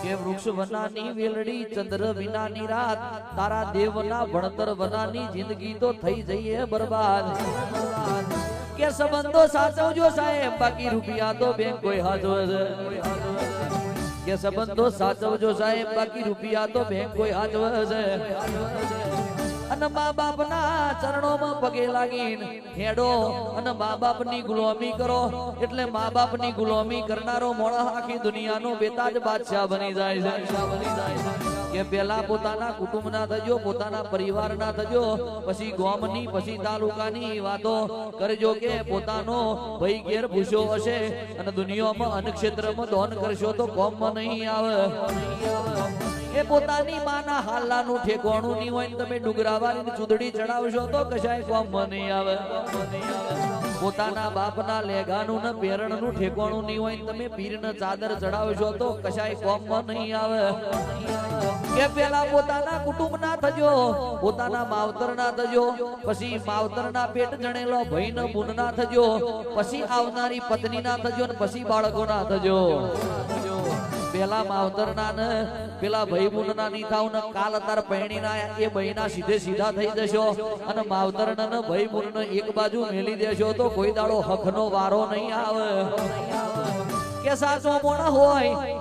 કે વૃક્ષ વનાની વેલડી ચંદ્ર વિનાની રાત તારા દેવના ભણતર વનાની જિંદગી તો થઈ જઈએ બરબાદ કે સંબંધો સાચવજો સાહેબ બાકી રૂપિયા તો બેંક કોઈ હાજર કે સંબંધો સાચવજો સાહેબ બાકી રૂપિયા તો બેંક કોઈ હાજર છે અને મા બાપ ના ચરણોમાં પગે લાગીને હેડો અને મા બાપ ની ગુલામી કરો એટલે મા બાપ ની ગુલામી કરનારો મોણા આખી દુનિયાનો બેતાજ બાદશાહ બની જાય છે કે પેલા પોતાના કુટુંબ ના થજો પોતાના પરિવાર ના થજો પછી ગામની પછી તાલુકાની વાતો કરજો કે પોતાનો ભાઈ ઘેર ભૂસ્યો હશે અને દુનિયામાં અન્નક્ષેત્રમાં દોન કરશો તો કોમમાં નહીં આવે એ પોતાની માના હાલાનું ઠેકોણું નહીં હોય તમે ડુગરાવાળીની ચૂંદડી ચડાવશો તો કશાય કોમમાં નહીં આવે પોતાના બાપના લેગાનું ને પેરણનું ઠેકોણું નહીં હોય તમે પીરને ચાદર ચડાવશો તો કશાય કોમમાં નહીં આવે કે પેલા પોતાના કુટુંબ ના થજો પોતાના માવતર ના થજો પછી માવતર ના પેટ જણેલો ભાઈ ને બુન ના થજો પછી આવનારી પત્ની ના થજો ને પછી બાળકો ના થજો પેલા માવતર ના ને પેલા ભાઈ બુન ના ની થાવ ને કાલ તાર પૈણી ના એ ભાઈ ના સીધે સીધા થઈ જશો અને માવતર ને ભાઈ બુન ને એક બાજુ મેલી દેશો તો કોઈ દાડો હક નો વારો નહીં આવે કે સાચો મોણા હોય